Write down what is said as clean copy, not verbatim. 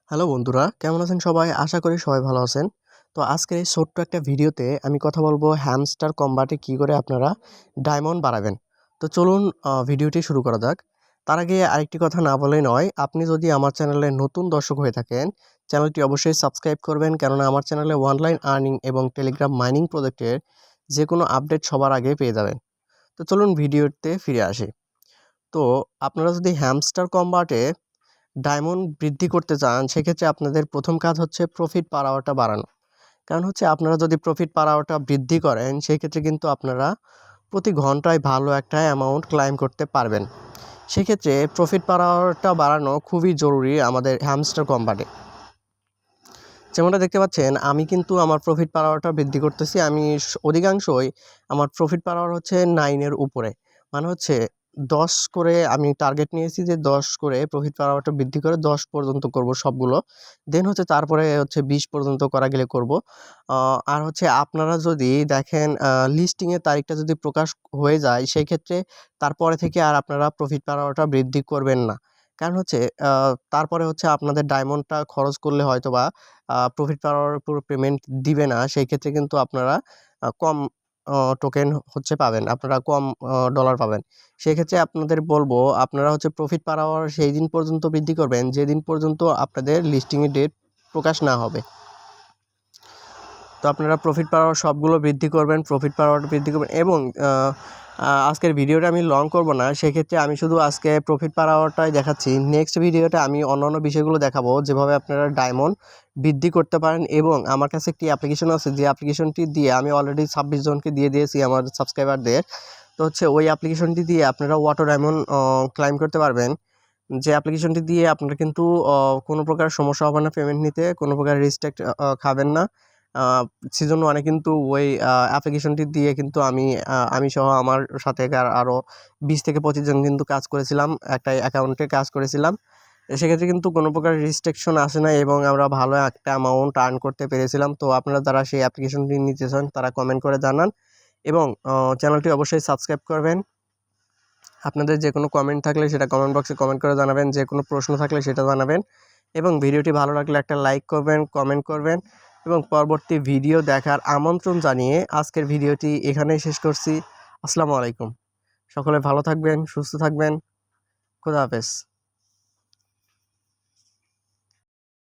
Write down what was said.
Hello বন্ধুরা, কেমন আছেন সবাই? আশা করি সবাই ভালো আছেন। তো আজকের এই ছোট্ট একটা ভিডিওতে আমি কথা বলবো হ্যামস্টার কম্বাটে কী করে আপনারা ডায়মন্ড বাড়াবেন। তো চলুন ভিডিওটি শুরু করা যাক। তার আগে আরেকটি কথা না বলেই নয়, আপনি যদি আমার চ্যানেলে নতুন দর্শক হয়ে থাকেন, চ্যানেলটি অবশ্যই সাবস্ক্রাইব করবেন, কেননা আমার চ্যানেলে অনলাইন আর্নিং এবং টেলিগ্রাম মাইনিং প্রজেক্টের যেকোনো আপডেট সবার আগে পেয়ে যাবেন। তো চলুন ভিডিওতে ফিরে আসি। তো আপনারা যদি হ্যামস্টার কম্বাটে ডায়মন্ড বৃদ্ধি করতে চান, সেক্ষেত্রে আপনাদের প্রথম কাজ হচ্ছে প্রফিট পার আওয়ারটা বাড়ানো। কারণ হচ্ছে আপনারা যদি প্রফিট পার আওয়ারটা বৃদ্ধি করেন, সেক্ষেত্রে কিন্তু আপনারা প্রতি ঘন্টায় ভালো একটা অ্যামাউন্ট ক্লাইম করতে পারবেন। সেক্ষেত্রে প্রফিট পার আওয়ারটা বাড়ানো খুবই জরুরি আমাদের হ্যামস্টার কম্বাটে। যেমনটা দেখতে পাচ্ছেন, আমি কিন্তু আমার প্রফিট পার আওয়ারটা বৃদ্ধি করতেছি। আমি অধিকাংশই আমার প্রফিট পার আওয়ার হচ্ছে 9 এর উপরে। মানে হচ্ছে 10 করে আমি টার্গেট নিয়েছি যে 10 করে প্রফিট পার আওয়ারটা বৃদ্ধি করে 10 পর্যন্ত করব সবগুলো। দেন হচ্ছে তারপরে হচ্ছে 20 পর্যন্ত করা গেলে করব। আর হচ্ছে আপনারা যদি দেখেন লিস্টিংয়ের তারিখটা যদি প্রকাশ হয়ে যায়, সেই ক্ষেত্রে তারপরে থেকে আর আপনারা প্রফিট পার আওয়ারটা বৃদ্ধি করবেন না। কারণ হচ্ছে তারপরে হচ্ছে আপনাদের ডায়মন্ডটা খরচ করলে হয়তোবা প্রফিট পাওয়ার পুরো পেমেন্ট দিবে না। সেই ক্ষেত্রে কিন্তু আপনারা কম টোকেন হচ্ছে পাবেন। আপনারা কম ডলার পাবেন। সেক্ষেত্রে আপনাদের বলবো, আপনারা হচ্ছে প্রফিট পার আওয়ার সেই দিন পর্যন্ত বৃদ্ধি করবেন, যেদিন পর্যন্ত আপনাদের লিস্টিং এর ডেট প্রকাশ না হবে। তো আপনারা প্রফিট পার আওয়ার সবগুলো বৃদ্ধি করবেন, প্রফিট পার আওয়ার বৃদ্ধি করবেন এবং আজকের ভিডিওটা আমি লং করব না। সেক্ষেত্রে আমি শুধু আজকে প্রফিট পার আওয়ারটাই দেখাচ্ছি। নেক্সট ভিডিওতে আমি অন্যান্য বিষয়গুলো দেখাবো, যেভাবে আপনারা ডায়মন্ড বৃদ্ধি করতে পারেন। এবং আমার কাছে একটি অ্যাপ্লিকেশন আছে, যে অ্যাপ্লিকেশনটি দিয়ে আমি অলরেডি 26 জনকে দিয়ে দিয়েছি আমার সাবস্ক্রাইবারদের। তো হচ্ছে ওই অ্যাপ্লিকেশনটি দিয়ে আপনারা ওয়াটো ডায়মন্ড ক্লাইম করতে পারবেন। যে অ্যাপ্লিকেশনটি দিয়ে আপনারা কিন্তু কোনো প্রকার সমস্যা হবে না পেমেন্ট নিতে, কোনো প্রকার রিস্ট্রিক্ট খাবেন না। সেজন্য অনেক কিন্তু ওই অ্যাপ্লিকেশনটি দিয়ে কিন্তু আমি সহ আমার সাথে আরও 20 থেকে 25 জন কিন্তু কাজ করেছিলাম, একটা অ্যাকাউন্টে কাজ করেছিলাম। সেক্ষেত্রে কিন্তু কোনো প্রকার রেস্ট্রিকশন আসে না এবং আমরা ভালো একটা অ্যামাউন্ট আর্ন করতে পেরেছিলাম। তো আপনারা যারা সেই অ্যাপ্লিকেশনটি নিতে চান, তারা কমেন্ট করে জানান এবং চ্যানেলটি অবশ্যই সাবস্ক্রাইব করবেন। আপনাদের যে কোনো কমেন্ট থাকলে সেটা কমেন্ট বক্সে কমেন্ট করে জানাবেন, যে কোনো প্রশ্ন থাকলে সেটা জানাবেন এবং ভিডিওটি ভালো লাগলে একটা লাইক করবেন, কমেন্ট করবেন এবং পরবর্তী ভিডিও দেখার আমন্ত্রণ জানিয়ে আজকের ভিডিওটি এখানেই শেষ করছি। আসসালামু আলাইকুম। সকলে ভালো থাকবেন, সুস্থ থাকবেন। খোদা হাফেজ।